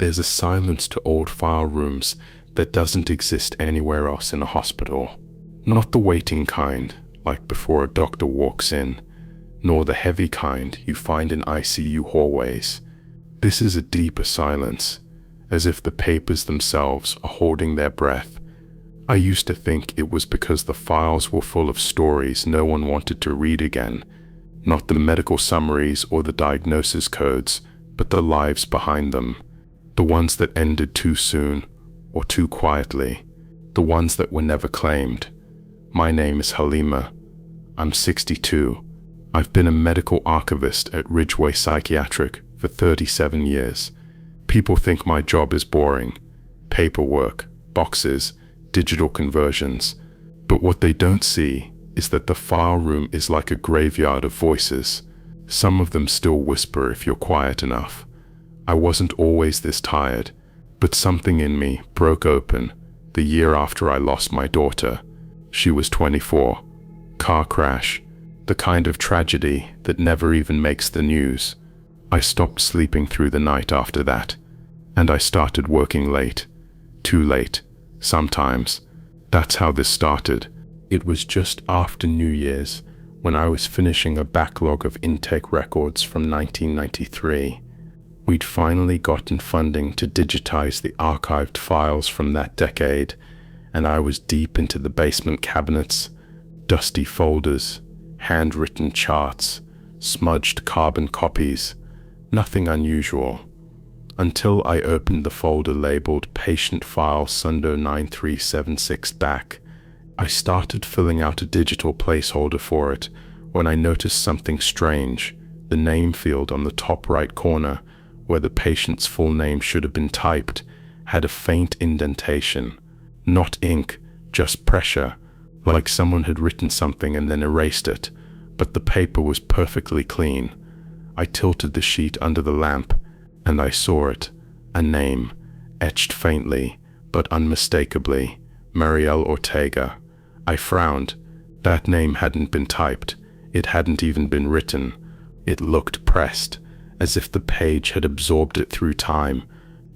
There's a silence to old file rooms that doesn't exist anywhere else in a hospital. Not the waiting kind, like before a doctor walks in, nor the heavy kind you find in ICU hallways. This is a deeper silence, as if the papers themselves are holding their breath. I used to think it was because the files were full of stories no one wanted to read again, not the medical summaries or the diagnosis codes, but the lives behind them. The ones that ended too soon, or too quietly. The ones that were never claimed. My name is Halima. I'm 62. I've been a medical archivist at Ridgeway Psychiatric for 37 years. People think my job is boring. Paperwork, boxes, digital conversions. But what they don't see is that the file room is like a graveyard of voices. Some of them still whisper if you're quiet enough. I wasn't always this tired, but something in me broke open the year after I lost my daughter. She was 24. Car crash, the kind of tragedy that never even makes the news. I stopped sleeping through the night after that, and I started working late. Too late, sometimes. That's how this started. It was just after New Year's, when I was finishing a backlog of intake records from 1993. We'd finally gotten funding to digitize the archived files from that decade, and I was deep into the basement cabinets, dusty folders, handwritten charts, smudged carbon copies, nothing unusual. Until I opened the folder labeled Patient File Sundo 9376 back. I started filling out a digital placeholder for it when I noticed something strange. The name field on the top right corner, where the patient's full name should have been typed, had a faint indentation. Not ink, just pressure, like someone had written something and then erased it, but the paper was perfectly clean. I tilted the sheet under the lamp, and I saw it, a name, etched faintly, but unmistakably, Mariel Ortega. I frowned. That name hadn't been typed. It hadn't even been written. It looked pressed, as if the page had absorbed it through time,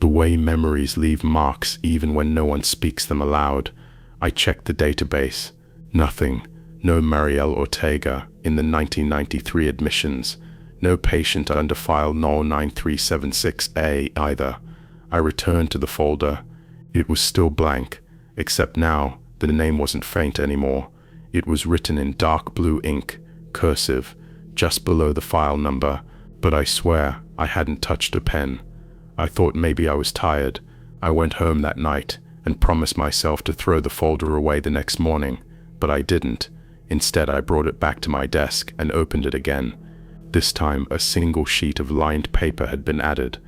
the way memories leave marks even when no one speaks them aloud. I checked the database. Nothing. No Mariel Ortega in the 1993 admissions. No patient under file null 9376A either. I returned to the folder. It was still blank, except now the name wasn't faint anymore. It was written in dark blue ink, cursive, just below the file number. But I swear I hadn't touched a pen. I thought maybe I was tired. I went home that night and promised myself to throw the folder away the next morning, but I didn't. Instead, I brought it back to my desk and opened it again. This time, a single sheet of lined paper had been added.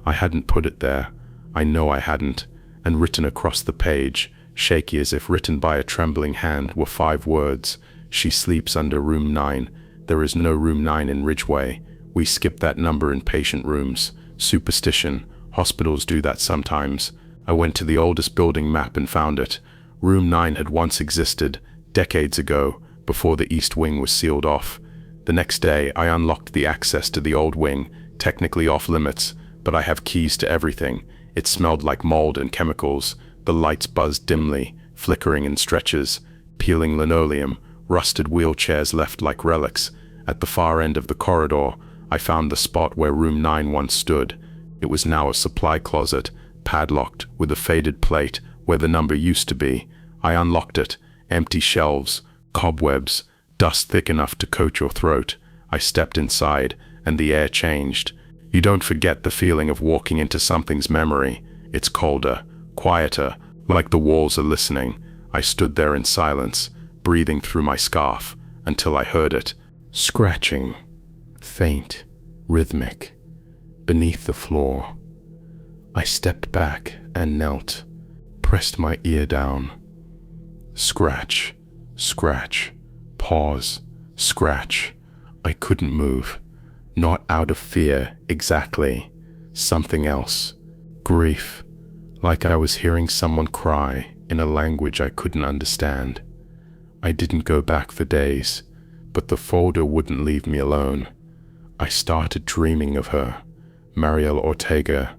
I hadn't put it there. I know I hadn't. And written across the page, shaky as if written by a trembling hand, were 5 words. She sleeps under room 9. There is no room 9 in Ridgeway. We skip that number in patient rooms. Superstition. Hospitals do that sometimes. I went to the oldest building map and found it. Room 9 had once existed, decades ago, before the East Wing was sealed off. The next day, I unlocked the access to the old wing, technically off limits, but I have keys to everything. It smelled like mold and chemicals. The lights buzzed dimly, flickering in stretches, peeling linoleum, rusted wheelchairs left like relics. At the far end of the corridor, I found the spot where room 9 once stood. It was now a supply closet, padlocked, with a faded plate where the number used to be. I unlocked it. Empty shelves, cobwebs, dust thick enough to coat your throat. I stepped inside, and the air changed. You don't forget the feeling of walking into something's memory. It's colder, quieter, like the walls are listening. I stood there in silence, breathing through my scarf, until I heard it. Scratching. Faint, rhythmic, beneath the floor. I stepped back and knelt, pressed my ear down. Scratch, scratch, pause, scratch. I couldn't move. Not out of fear, exactly. Something else. Grief. Like I was hearing someone cry in a language I couldn't understand. I didn't go back for days, but the folder wouldn't leave me alone. I started dreaming of her, Mariel Ortega,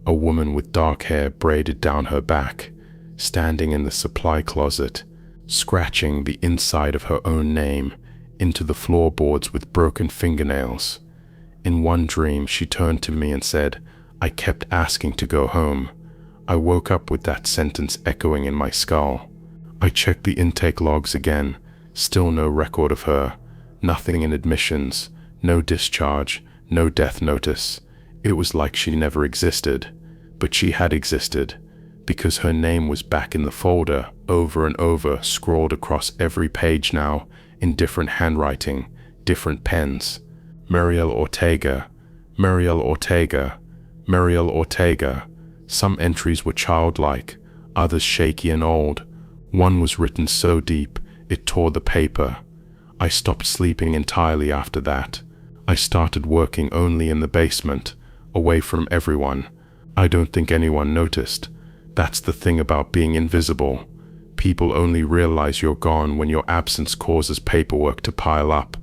a woman with dark hair braided down her back, standing in the supply closet, scratching the inside of her own name into the floorboards with broken fingernails. In one dream, she turned to me and said, "I kept asking to go home." I woke up with that sentence echoing in my skull. I checked the intake logs again, still no record of her, nothing in admissions, no discharge, no death notice. It was like she never existed, but she had existed, because her name was back in the folder, over and over, scrawled across every page now, in different handwriting, different pens. Muriel Ortega, Muriel Ortega, Muriel Ortega. Some entries were childlike, others shaky and old. One was written so deep, it tore the paper. I stopped sleeping entirely after that. I started working only in the basement, away from everyone. I don't think anyone noticed. That's the thing about being invisible. People only realize you're gone when your absence causes paperwork to pile up.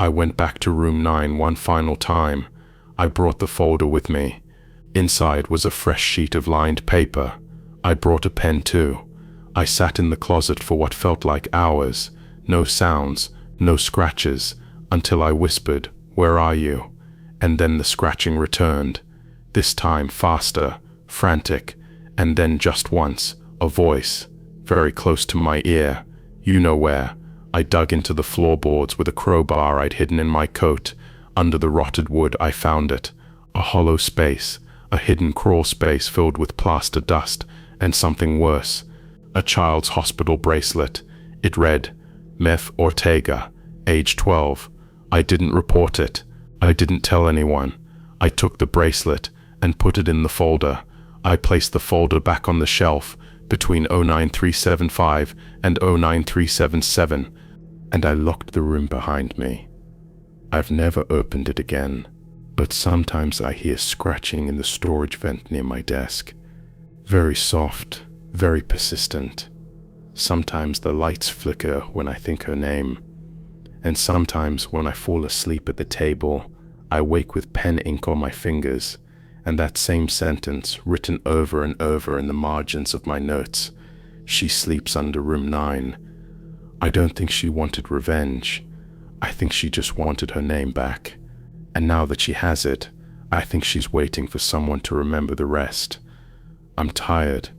I went back to room 9 one final time. I brought the folder with me. Inside was a fresh sheet of lined paper. I brought a pen too. I sat in the closet for what felt like hours. No sounds, no scratches, until I whispered, "Where are you?" And then the scratching returned. This time faster, frantic, and then just once, a voice, very close to my ear. You know where. I dug into the floorboards with a crowbar I'd hidden in my coat. Under the rotted wood I found it. A hollow space, a hidden crawl space filled with plaster dust, and something worse. A child's hospital bracelet. It read, Meth Ortega, age 12. I didn't report it. I didn't tell anyone. I took the bracelet and put it in the folder. I placed the folder back on the shelf between 09375 and 09377, and I locked the room behind me. I've never opened it again, but sometimes I hear scratching in the storage vent near my desk. Very soft, very persistent. Sometimes the lights flicker when I think her name, and sometimes when I fall asleep at the table, I wake with pen ink on my fingers, and that same sentence written over and over in the margins of my notes. She sleeps under room 9. I don't think she wanted revenge. I think she just wanted her name back. And now that she has it, I think she's waiting for someone to remember the rest. I'm tired.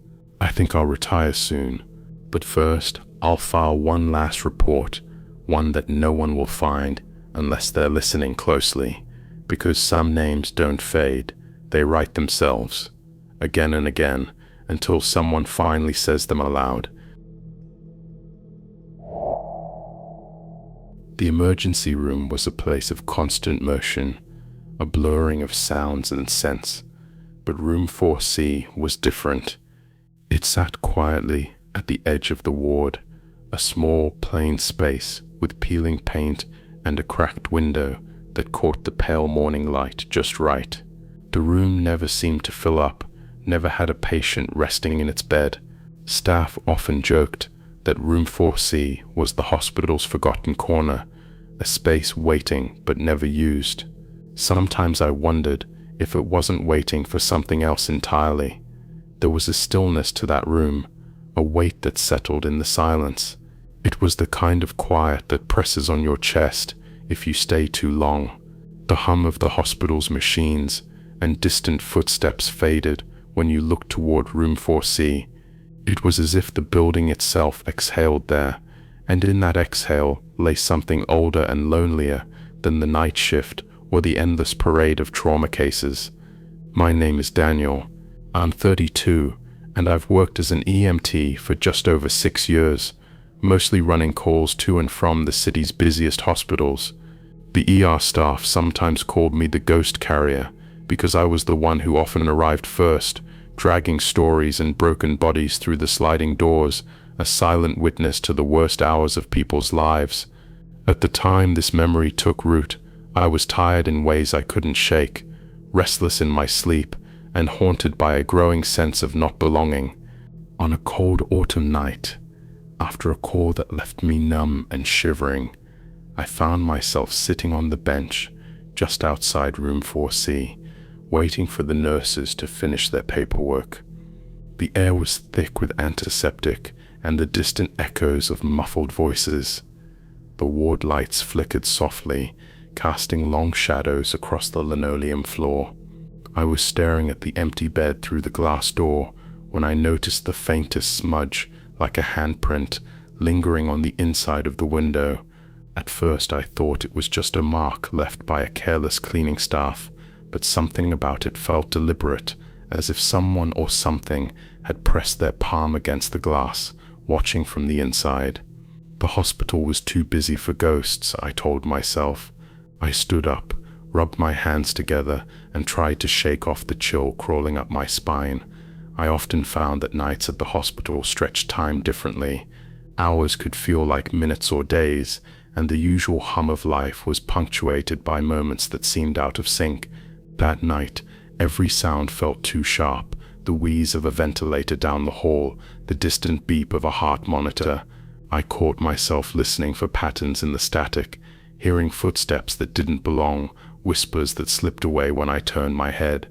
I think I'll retire soon. But first, I'll file one last report, one that no one will find unless they're listening closely, because some names don't fade. They write themselves, again and again, until someone finally says them aloud. The emergency room was a place of constant motion, a blurring of sounds and scents, but room 4C was different. It sat quietly at the edge of the ward, a small, plain space with peeling paint and a cracked window that caught the pale morning light just right. The room never seemed to fill up, never had a patient resting in its bed. Staff often joked that room 4C was the hospital's forgotten corner, a space waiting but never used. Sometimes I wondered if it wasn't waiting for something else entirely. There was a stillness to that room, a weight that settled in the silence. It was the kind of quiet that presses on your chest if you stay too long. The hum of the hospital's machines and distant footsteps faded when you looked toward room 4C. It was as if the building itself exhaled there, and in that exhale lay something older and lonelier than the night shift or the endless parade of trauma cases. My name is Daniel. I'm 32, and I've worked as an EMT for just over 6 years, mostly running calls to and from the city's busiest hospitals. The ER staff sometimes called me the ghost carrier, because I was the one who often arrived first, dragging stories and broken bodies through the sliding doors, a silent witness to the worst hours of people's lives. At the time this memory took root, I was tired in ways I couldn't shake, restless in my sleep, and haunted by a growing sense of not belonging. On a cold autumn night, after a call that left me numb and shivering, I found myself sitting on the bench just outside room 4C, waiting for the nurses to finish their paperwork. The air was thick with antiseptic and the distant echoes of muffled voices. The ward lights flickered softly, casting long shadows across the linoleum floor. I was staring at the empty bed through the glass door when I noticed the faintest smudge, like a handprint, lingering on the inside of the window. At first I thought it was just a mark left by a careless cleaning staff, but something about it felt deliberate, as if someone or something had pressed their palm against the glass, watching from the inside. The hospital was too busy for ghosts, I told myself. I stood up, rubbed my hands together, and tried to shake off the chill crawling up my spine. I often found that nights at the hospital stretched time differently. Hours could feel like minutes or days, and the usual hum of life was punctuated by moments that seemed out of sync. That night, every sound felt too sharp, the wheeze of a ventilator down the hall, the distant beep of a heart monitor. I caught myself listening for patterns in the static, hearing footsteps that didn't belong, whispers that slipped away when I turned my head.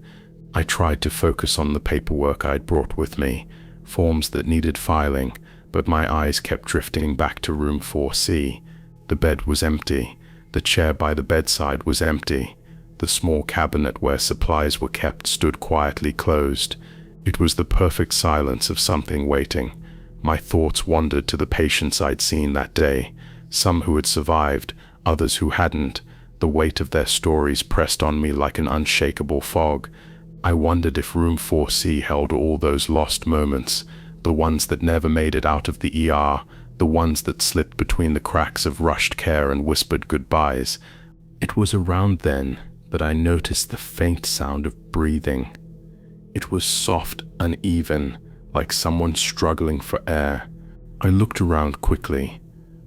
I tried to focus on the paperwork I'd brought with me, forms that needed filing, but my eyes kept drifting back to room 4C. The bed was empty. The chair by the bedside was empty. The small cabinet where supplies were kept stood quietly closed. It was the perfect silence of something waiting. My thoughts wandered to the patients I'd seen that day, some who had survived, others who hadn't. The weight of their stories pressed on me like an unshakable fog. I wondered if room 4C held all those lost moments, the ones that never made it out of the ER, the ones that slipped between the cracks of rushed care and whispered goodbyes. It was around then that I noticed the faint sound of breathing. It was soft, uneven, like someone struggling for air. I looked around quickly,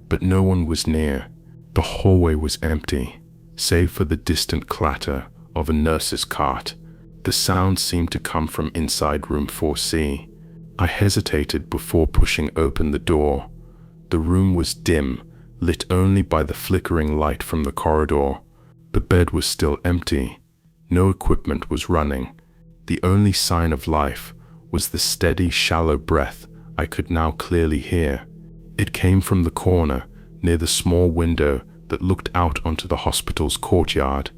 but no one was near. The hallway was empty, save for the distant clatter of a nurse's cart. The sound seemed to come from inside room 4C. I hesitated before pushing open the door. The room was dim, lit only by the flickering light from the corridor. The bed was still empty. No equipment was running. The only sign of life was the steady, shallow breath I could now clearly hear. It came from the corner, near the small window that looked out onto the hospital's courtyard.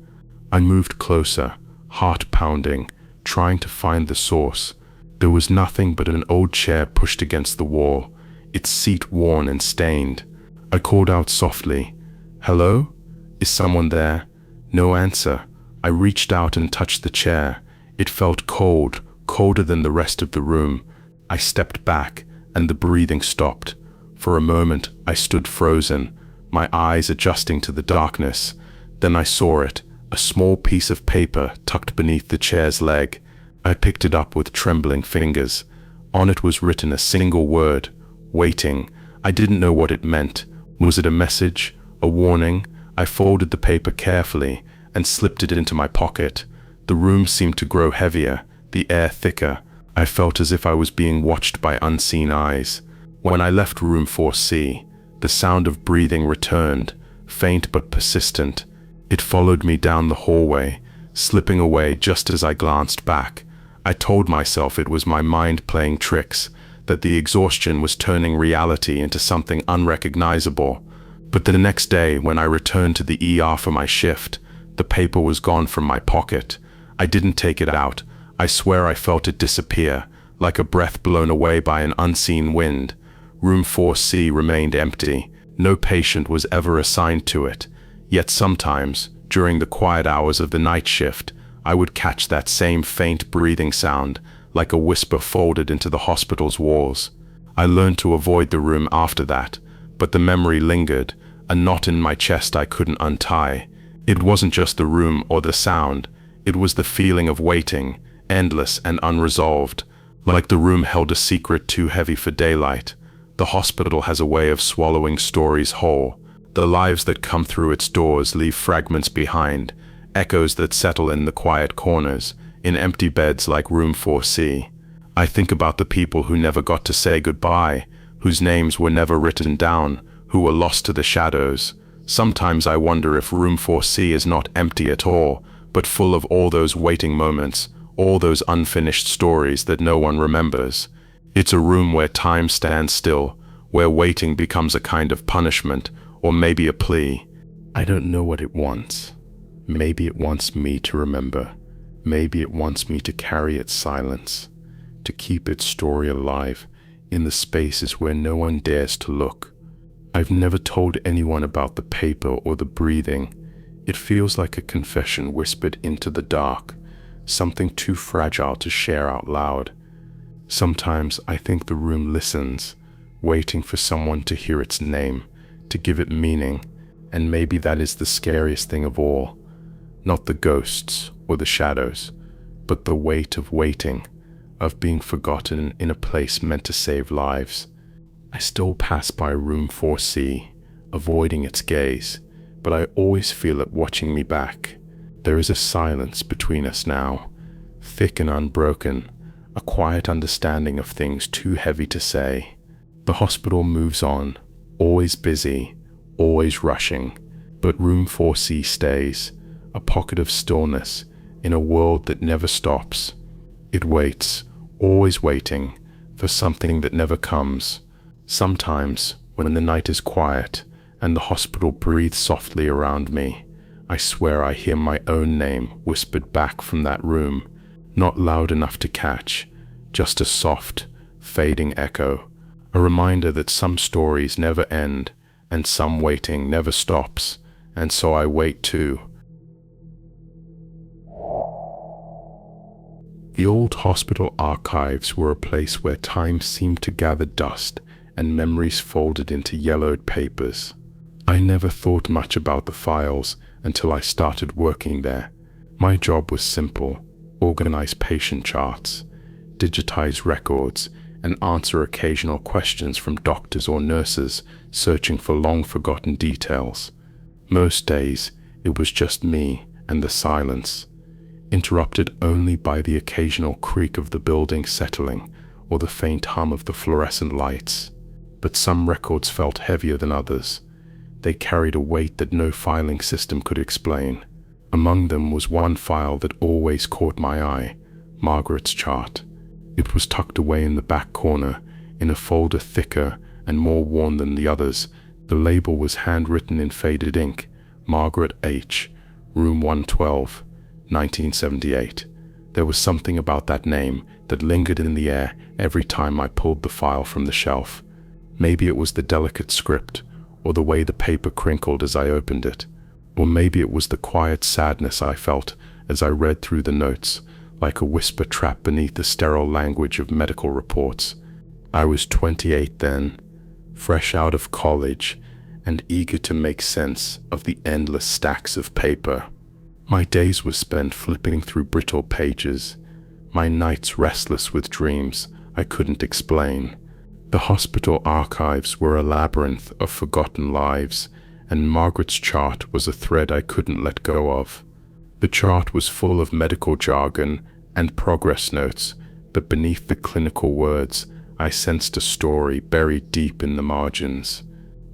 I moved closer, heart pounding, trying to find the source. There was nothing but an old chair pushed against the wall, its seat worn and stained. I called out softly, "Hello? Is someone there?" No answer. I reached out and touched the chair. It felt cold, colder than the rest of the room. I stepped back, and the breathing stopped. For a moment, I stood frozen, my eyes adjusting to the darkness. Then I saw it, a small piece of paper tucked beneath the chair's leg. I picked it up with trembling fingers. On it was written a single word, waiting. I didn't know what it meant. Was it a message? A warning? I folded the paper carefully and slipped it into my pocket. The room seemed to grow heavier, the air thicker. I felt as if I was being watched by unseen eyes. When I left room 4C, the sound of breathing returned, faint but persistent. It followed me down the hallway, slipping away just as I glanced back. I told myself it was my mind playing tricks, that the exhaustion was turning reality into something unrecognizable. But the next day, when I returned to the ER for my shift, the paper was gone from my pocket. I didn't take it out. I swear I felt it disappear, like a breath blown away by an unseen wind. Room 4C remained empty. No patient was ever assigned to it. Yet sometimes, during the quiet hours of the night shift, I would catch that same faint breathing sound, like a whisper folded into the hospital's walls. I learned to avoid the room after that, but the memory lingered, a knot in my chest I couldn't untie. It wasn't just the room or the sound, it was the feeling of waiting, endless and unresolved, like the room held a secret too heavy for daylight. The hospital has a way of swallowing stories whole. The lives that come through its doors leave fragments behind, echoes that settle in the quiet corners, in empty beds like room 4C. I think about the people who never got to say goodbye, whose names were never written down, who were lost to the shadows. Sometimes I wonder if room 4C is not empty at all, but full of all those waiting moments, all those unfinished stories that no one remembers. It's a room where time stands still, where waiting becomes a kind of punishment, or maybe a plea. I don't know what it wants. Maybe it wants me to remember. Maybe it wants me to carry its silence, to keep its story alive in the spaces where no one dares to look. I've never told anyone about the paper or the breathing. It feels like a confession whispered into the dark, something too fragile to share out loud. Sometimes I think the room listens, waiting for someone to hear its name, to give it meaning, and maybe that is the scariest thing of all. Not the ghosts or the shadows, but the weight of waiting, of being forgotten in a place meant to save lives. I still pass by room 4C, avoiding its gaze, but I always feel it watching me back. There is a silence between us now, thick and unbroken, a quiet understanding of things too heavy to say. The hospital moves on, always busy, always rushing, but room 4C stays, a pocket of stillness in a world that never stops. It waits, always waiting, for something that never comes. Sometimes, when the night is quiet and the hospital breathes softly around me, I swear I hear my own name whispered back from that room, not loud enough to catch, just a soft, fading echo, a reminder that some stories never end and some waiting never stops, and so I wait too. The old hospital archives were a place where time seemed to gather dust and memories folded into yellowed papers. I never thought much about the files until I started working there. My job was simple: organize patient charts, digitize records, and answer occasional questions from doctors or nurses searching for long-forgotten details. Most days, it was just me and the silence, interrupted only by the occasional creak of the building settling or the faint hum of the fluorescent lights. But some records felt heavier than others. They carried a weight that no filing system could explain. Among them was one file that always caught my eye: Margaret's chart. It was tucked away in the back corner, in a folder thicker and more worn than the others. The label was handwritten in faded ink: Margaret H., room 112, 1978. There was something about that name that lingered in the air every time I pulled the file from the shelf. Maybe it was the delicate script, or the way the paper crinkled as I opened it. Or maybe it was the quiet sadness I felt as I read through the notes, like a whisper trapped beneath the sterile language of medical reports. I was 28 then, fresh out of college, and eager to make sense of the endless stacks of paper. My days were spent flipping through brittle pages, my nights restless with dreams I couldn't explain. The hospital archives were a labyrinth of forgotten lives, and Margaret's chart was a thread I couldn't let go of. The chart was full of medical jargon and progress notes, but beneath the clinical words, I sensed a story buried deep in the margins.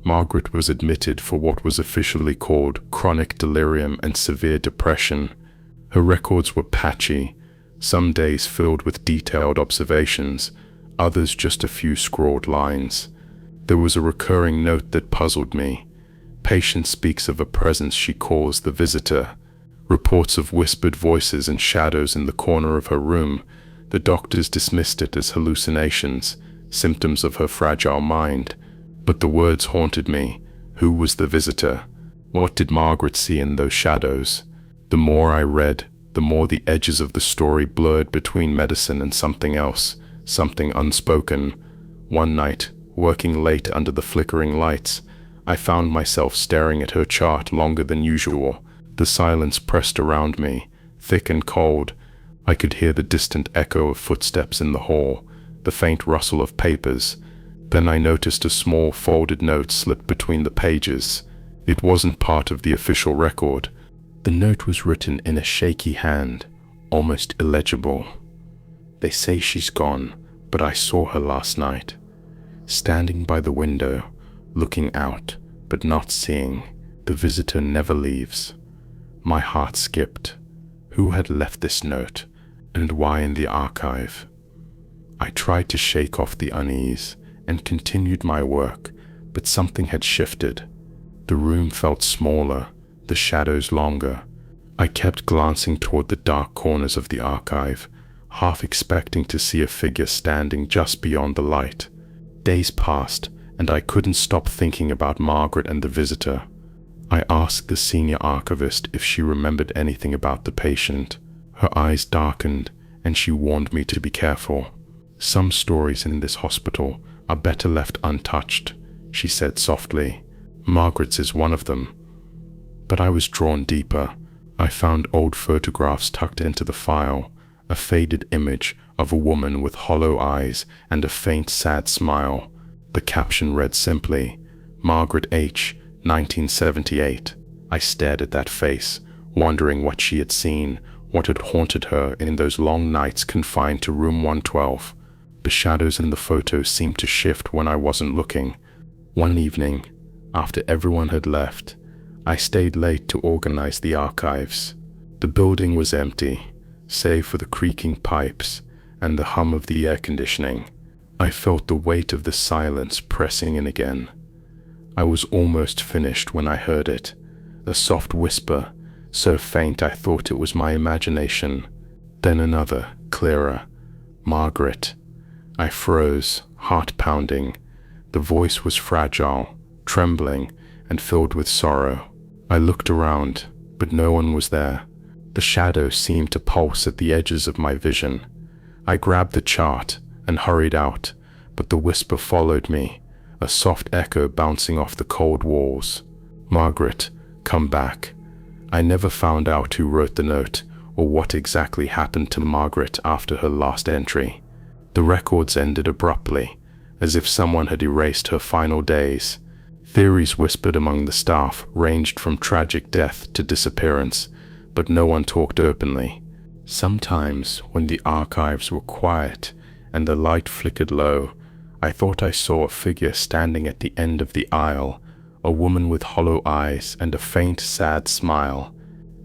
Margaret was admitted for what was officially called chronic delirium and severe depression. Her records were patchy, some days filled with detailed observations, others just a few scrawled lines. There was a recurring note that puzzled me. Patient speaks of a presence she calls the visitor. Reports of whispered voices and shadows in the corner of her room. The doctors dismissed it as hallucinations, symptoms of her fragile mind. But the words haunted me. Who was the visitor? What did Margaret see in those shadows? The more I read, the more the edges of the story blurred between medicine and something else, something unspoken. One night, working late under the flickering lights, I found myself staring at her chart longer than usual. The silence pressed around me, thick and cold. I could hear the distant echo of footsteps in the hall, the faint rustle of papers. Then I noticed a small folded note slipped between the pages. It wasn't part of the official record. The note was written in a shaky hand, almost illegible. They say she's gone, but I saw her last night, standing by the window, looking out, but not seeing. The visitor never leaves. My heart skipped. Who had left this note, and why in the archive? I tried to shake off the unease and continued my work, but something had shifted. The room felt smaller, the shadows longer. I kept glancing toward the dark corners of the archive, half expecting to see a figure standing just beyond the light. Days passed, and I couldn't stop thinking about Margaret and the visitor. I asked the senior archivist if she remembered anything about the patient. Her eyes darkened, and she warned me to be careful. Some stories in this hospital are better left untouched, she said softly. Margaret's is one of them. But I was drawn deeper. I found old photographs tucked into the file, a faded image of a woman with hollow eyes and a faint, sad smile. The caption read simply, Margaret H., 1978. I stared at that face, wondering what she had seen, what had haunted her in those long nights confined to room 112. The shadows in the photos seemed to shift when I wasn't looking. One evening, after everyone had left, I stayed late to organize the archives. The building was empty, save for the creaking pipes and the hum of the air conditioning. I felt the weight of the silence pressing in again. I was almost finished when I heard it, a soft whisper, so faint I thought it was my imagination. Then another, clearer, Margaret. I froze, heart pounding. The voice was fragile, trembling, and filled with sorrow. I looked around, but no one was there. The shadows seemed to pulse at the edges of my vision. I grabbed the chart and hurried out, but the whisper followed me, a soft echo bouncing off the cold walls. Margaret, come back. I never found out who wrote the note or what exactly happened to Margaret after her last entry. The records ended abruptly, as if someone had erased her final days. Theories whispered among the staff ranged from tragic death to disappearance, but no one talked openly. Sometimes, when the archives were quiet and the light flickered low, I thought I saw a figure standing at the end of the aisle, a woman with hollow eyes and a faint, sad smile.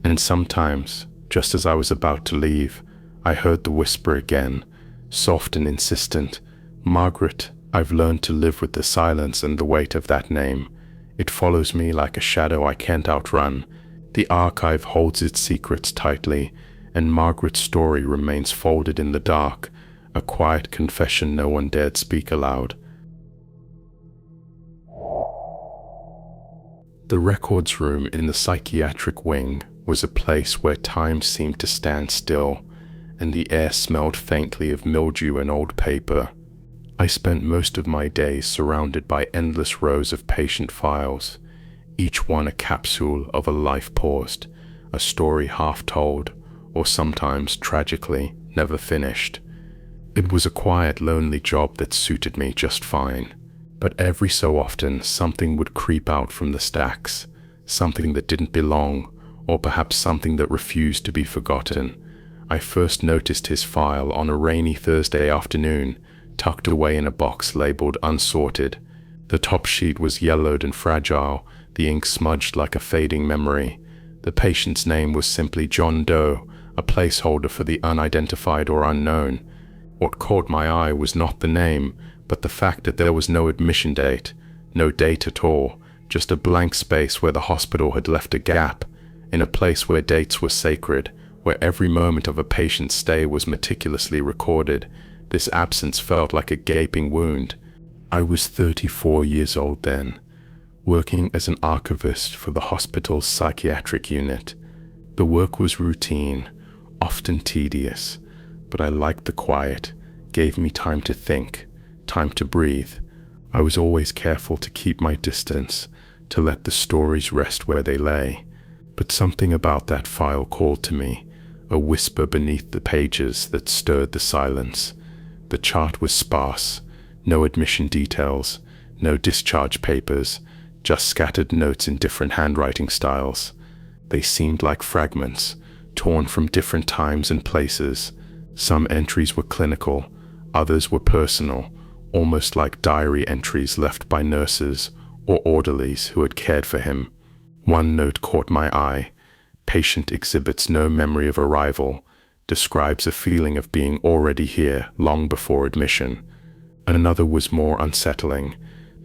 And sometimes, just as I was about to leave, I heard the whisper again, soft and insistent. Margaret, I've learned to live with the silence and the weight of that name. It follows me like a shadow I can't outrun. The archive holds its secrets tightly, and Margaret's story remains folded in the dark, a quiet confession no one dared speak aloud. The records room in the psychiatric wing was a place where time seemed to stand still, and the air smelled faintly of mildew and old paper. I spent most of my days surrounded by endless rows of patient files, each one a capsule of a life paused, a story half told, or sometimes, tragically, never finished. It was a quiet, lonely job that suited me just fine, but every so often something would creep out from the stacks, something that didn't belong, or perhaps something that refused to be forgotten. I first noticed his file on a rainy Thursday afternoon, tucked away in a box labeled unsorted. The top sheet was yellowed and fragile, the ink smudged like a fading memory. The patient's name was simply John Doe, a placeholder for the unidentified or unknown. What caught my eye was not the name, but the fact that there was no admission date, no date at all, just a blank space where the hospital had left a gap, in a place where dates were sacred, where every moment of a patient's stay was meticulously recorded. This absence felt like a gaping wound. I was 34 years old then, working as an archivist for the hospital's psychiatric unit. The work was routine, often tedious, but I liked the quiet, gave me time to think, time to breathe. I was always careful to keep my distance, to let the stories rest where they lay. But something about that file called to me, a whisper beneath the pages that stirred the silence. The chart was sparse, no admission details, no discharge papers, just scattered notes in different handwriting styles. They seemed like fragments, torn from different times and places. Some entries were clinical, others were personal, almost like diary entries left by nurses or orderlies who had cared for him. One note caught my eye. Patient exhibits no memory of arrival, describes a feeling of being already here long before admission. Another was more unsettling.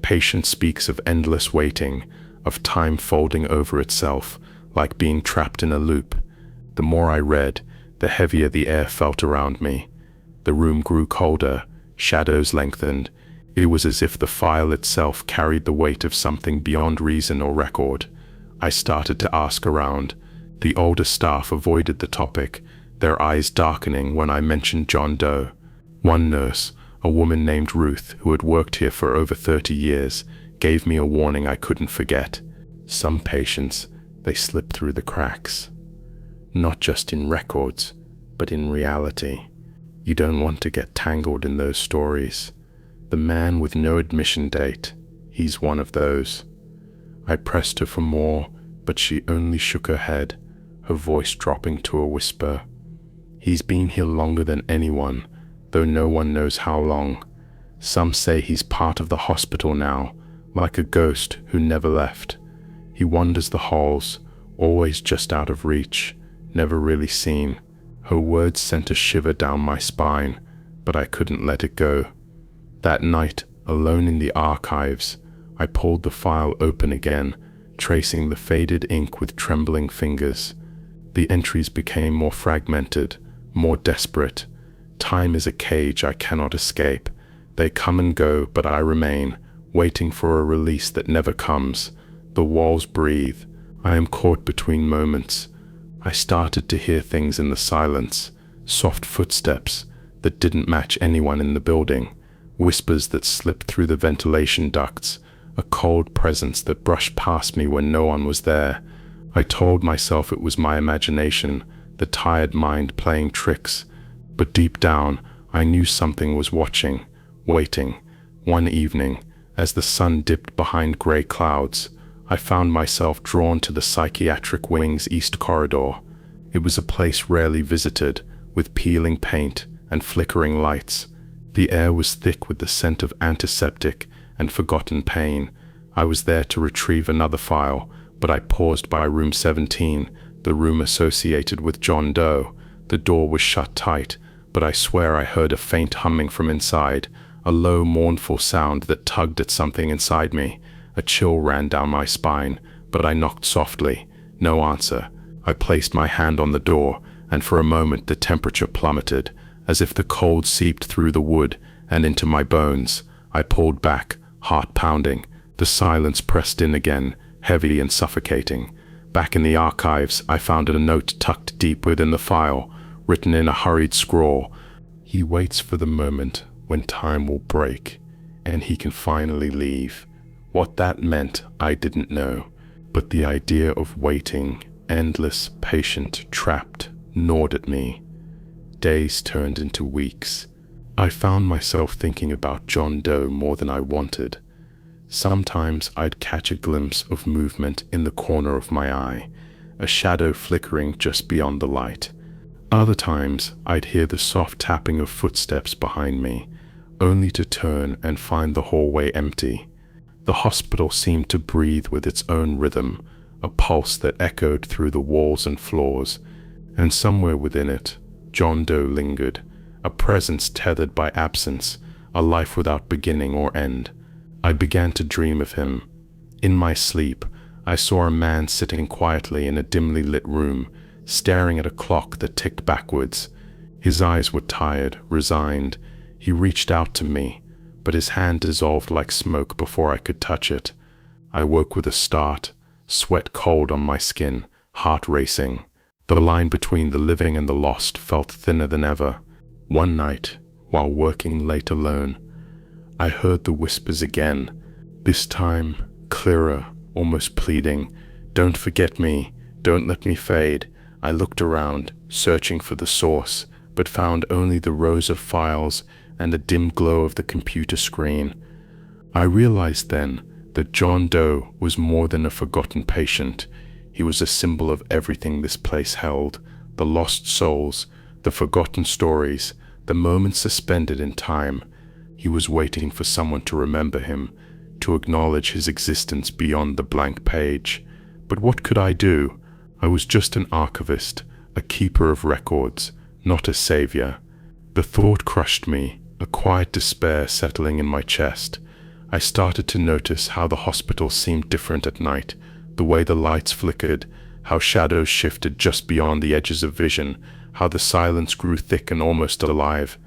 Patient speaks of endless waiting, of time folding over itself, like being trapped in a loop. The more I read, the heavier the air felt around me. The room grew colder, shadows lengthened. It was as if the file itself carried the weight of something beyond reason or record. I started to ask around. The older staff avoided the topic, their eyes darkening when I mentioned John Doe. One nurse, a woman named Ruth, who had worked here for over 30 years, gave me a warning I couldn't forget. Some patients, they slip through the cracks. Not just in records, but in reality. You don't want to get tangled in those stories. The man with no admission date, he's one of those. I pressed her for more, but she only shook her head, her voice dropping to a whisper. He's been here longer than anyone, though no one knows how long. Some say he's part of the hospital now, like a ghost who never left. He wanders the halls, always just out of reach, never really seen. Her words sent a shiver down my spine, but I couldn't let it go. That night, alone in the archives, I pulled the file open again, tracing the faded ink with trembling fingers. The entries became more fragmented, more desperate. Time is a cage I cannot escape. They come and go, but I remain, waiting for a release that never comes. The walls breathe. I am caught between moments. I started to hear things in the silence, soft footsteps that didn't match anyone in the building, whispers that slipped through the ventilation ducts, a cold presence that brushed past me when no one was there. I told myself it was my imagination, the tired mind playing tricks, but deep down I knew something was watching, waiting. One evening, as the sun dipped behind gray clouds, I found myself drawn to the psychiatric wing's east corridor. It was a place rarely visited, with peeling paint and flickering lights. The air was thick with the scent of antiseptic and forgotten pain. I was there to retrieve another file, but I paused by room 17, the room associated with John Doe. The door was shut tight, but I swear I heard a faint humming from inside, a low, mournful sound that tugged at something inside me. A chill ran down my spine, but I knocked softly. No answer. I placed my hand on the door, and for a moment the temperature plummeted, as if the cold seeped through the wood and into my bones. I pulled back, heart pounding. The silence pressed in again, heavy and suffocating. Back in the archives, I found a note tucked deep within the file, written in a hurried scrawl. He waits for the moment when time will break, and he can finally leave. What that meant, I didn't know, but the idea of waiting, endless, patient, trapped, gnawed at me. Days turned into weeks. I found myself thinking about John Doe more than I wanted. Sometimes I'd catch a glimpse of movement in the corner of my eye, a shadow flickering just beyond the light. Other times I'd hear the soft tapping of footsteps behind me, only to turn and find the hallway empty. The hospital seemed to breathe with its own rhythm, a pulse that echoed through the walls and floors, and somewhere within it, John Doe lingered, a presence tethered by absence, a life without beginning or end. I began to dream of him. In my sleep, I saw a man sitting quietly in a dimly lit room, staring at a clock that ticked backwards. His eyes were tired, resigned. He reached out to me, but his hand dissolved like smoke before I could touch it. I woke with a start, sweat cold on my skin, heart racing. The line between the living and the lost felt thinner than ever. One night, while working late alone, I heard the whispers again, this time clearer, almost pleading. "Don't forget me, don't let me fade." I looked around, searching for the source, but found only the rows of files and the dim glow of the computer screen. I realized then that John Doe was more than a forgotten patient. He was a symbol of everything this place held, the lost souls, the forgotten stories, the moments suspended in time. He was waiting for someone to remember him, to acknowledge his existence beyond the blank page. But what could I do? I was just an archivist, a keeper of records, not a savior. The thought crushed me, a quiet despair settling in my chest. I started to notice how the hospital seemed different at night, the way the lights flickered, how shadows shifted just beyond the edges of vision, how the silence grew thick and almost alive.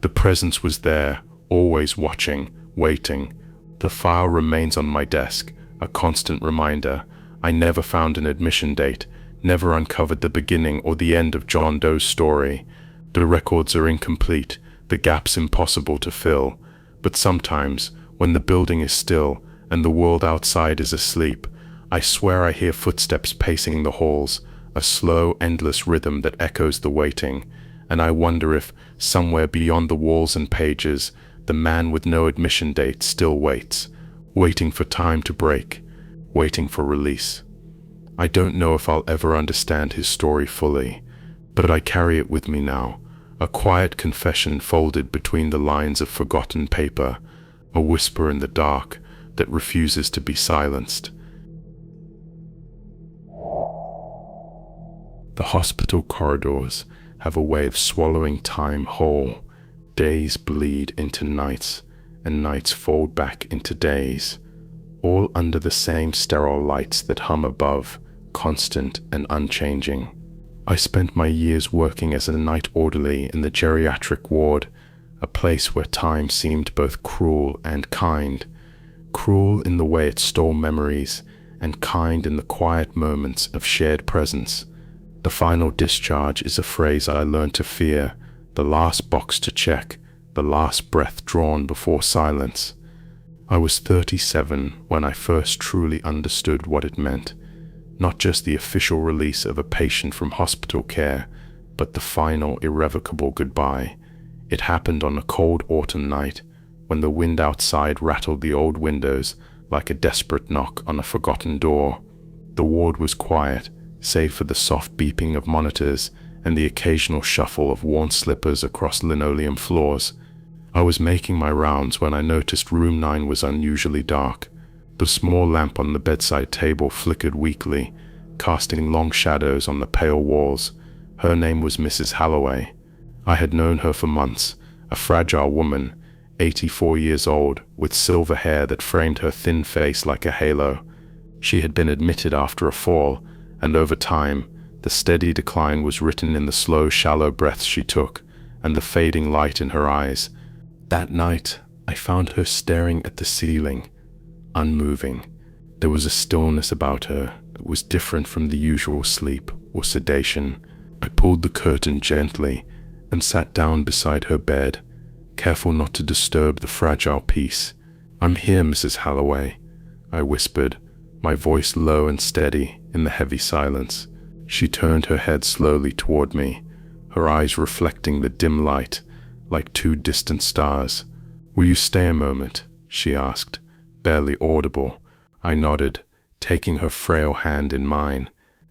The presence was there, always watching, waiting. The file remains on my desk, a constant reminder. I never found an admission date, never uncovered the beginning or the end of John Doe's story. The records are incomplete, the gaps impossible to fill. But sometimes, when the building is still and the world outside is asleep, I swear I hear footsteps pacing the halls, a slow, endless rhythm that echoes the waiting, and I wonder if, somewhere beyond the walls and pages, the man with no admission date still waits, waiting for time to break, waiting for release. I don't know if I'll ever understand his story fully, but I carry it with me now, a quiet confession folded between the lines of forgotten paper, a whisper in the dark that refuses to be silenced. The hospital corridors have a way of swallowing time whole. Days bleed into nights, and nights fold back into days, all under the same sterile lights that hum above, constant and unchanging. I spent my years working as a night orderly in the geriatric ward, a place where time seemed both cruel and kind. Cruel in the way it stole memories, and kind in the quiet moments of shared presence. The final discharge is a phrase I learned to fear, the last box to check, the last breath drawn before silence. I was 37 when I first truly understood what it meant. Not just the official release of a patient from hospital care, but the final irrevocable goodbye. It happened on a cold autumn night, when the wind outside rattled the old windows like a desperate knock on a forgotten door. The ward was quiet, save for the soft beeping of monitors and the occasional shuffle of worn slippers across linoleum floors. I was making my rounds when I noticed room 9 was unusually dark. The small lamp on the bedside table flickered weakly, casting long shadows on the pale walls. Her name was Mrs. Halloway. I had known her for months, a fragile woman, 84 years old, with silver hair that framed her thin face like a halo. She had been admitted after a fall, and over time, the steady decline was written in the slow, shallow breaths she took, and the fading light in her eyes. That night, I found her staring at the ceiling, unmoving. There was a stillness about her that was different from the usual sleep or sedation. I pulled the curtain gently and sat down beside her bed, careful not to disturb the fragile peace. "I'm here, Mrs. Halloway," I whispered, my voice low and steady in the heavy silence. She turned her head slowly toward me, her eyes reflecting the dim light like two distant stars. "Will you stay a moment?" she asked, barely audible. I nodded, taking her frail hand in mine.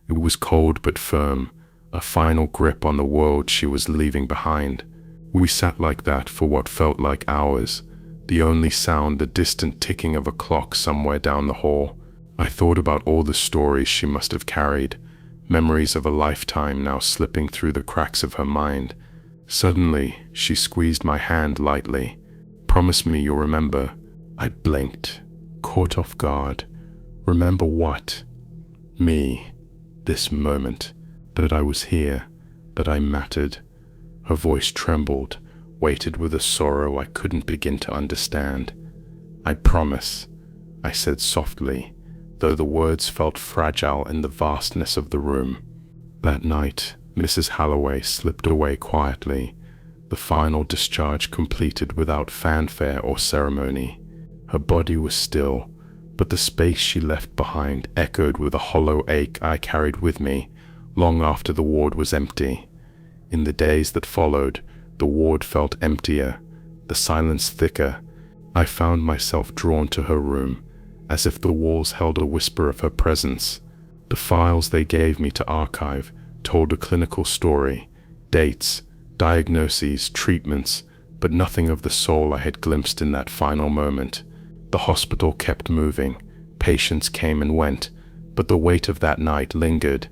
It was cold but firm, a final grip on the world she was leaving behind. We sat like that for what felt like hours, the only sound the distant ticking of a clock somewhere down the hall. I thought about all the stories she must have carried, memories of a lifetime now slipping through the cracks of her mind. Suddenly, she squeezed my hand lightly. "Promise me you'll remember." I blinked, caught off guard. Remember what? Me. This moment. That I was here. That I mattered. Her voice trembled, weighted with a sorrow I couldn't begin to understand. "I promise," I said softly, though the words felt fragile in the vastness of the room. That night, Mrs. Halloway slipped away quietly, the final discharge completed without fanfare or ceremony. Her body was still, but the space she left behind echoed with a hollow ache I carried with me long after the ward was empty. In the days that followed, the ward felt emptier, the silence thicker. I found myself drawn to her room, as if the walls held a whisper of her presence. The files they gave me to archive told a clinical story, dates, diagnoses, treatments, but nothing of the soul I had glimpsed in that final moment. The hospital kept moving, patients came and went, but the weight of that night lingered.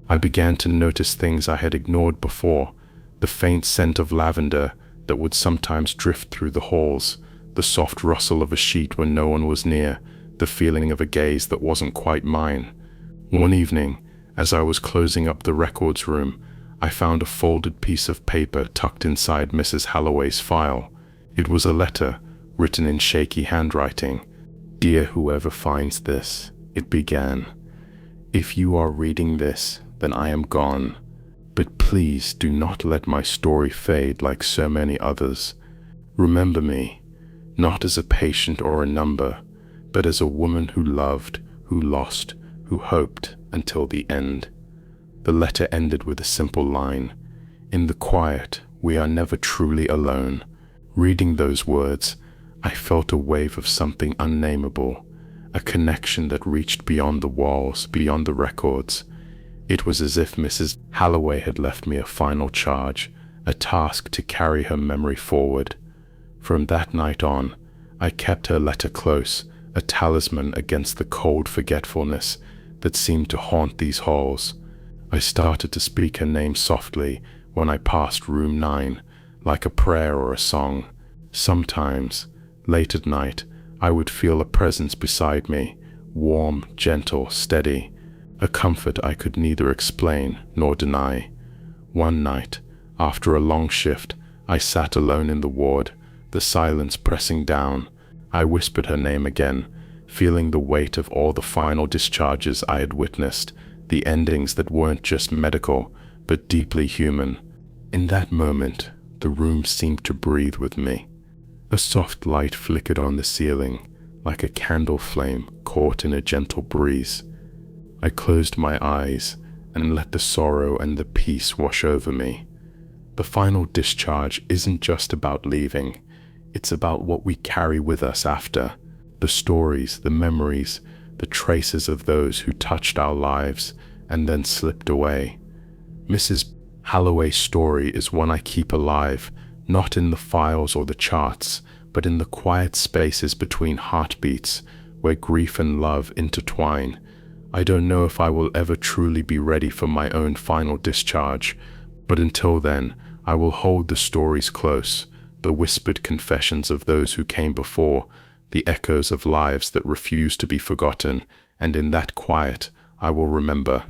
I began to notice things I had ignored before, the faint scent of lavender that would sometimes drift through the halls, the soft rustle of a sheet when no one was near, the feeling of a gaze that wasn't quite mine. One evening, as I was closing up the records room, I found a folded piece of paper tucked inside Mrs. Halloway's file. It was a letter, written in shaky handwriting. "Dear whoever finds this," it began. "If you are reading this, then I am gone. But please do not let my story fade like so many others. Remember me, not as a patient or a number, but as a woman who loved, who lost, who hoped until the end." The letter ended with a simple line, "In the quiet, we are never truly alone." Reading those words, I felt a wave of something unnameable, a connection that reached beyond the walls, beyond the records. It was as if Mrs. Halloway had left me a final charge, a task to carry her memory forward. From that night on, I kept her letter close, a talisman against the cold forgetfulness that seemed to haunt these halls. I started to speak her name softly when I passed room 9, like a prayer or a song. Sometimes, late at night, I would feel a presence beside me, warm, gentle, steady, a comfort I could neither explain nor deny. One night, after a long shift, I sat alone in the ward, the silence pressing down. I whispered her name again, feeling the weight of all the final discharges I had witnessed, the endings that weren't just medical, but deeply human. In that moment, the room seemed to breathe with me. A soft light flickered on the ceiling, like a candle flame caught in a gentle breeze. I closed my eyes and let the sorrow and the peace wash over me. The final discharge isn't just about leaving, it's about what we carry with us after. The stories, the memories, the traces of those who touched our lives and then slipped away. Mrs. Halloway's story is one I keep alive, not in the files or the charts, but in the quiet spaces between heartbeats, where grief and love intertwine. I don't know if I will ever truly be ready for my own final discharge, but until then, I will hold the stories close, the whispered confessions of those who came before, the echoes of lives that refuse to be forgotten, and in that quiet, I will remember.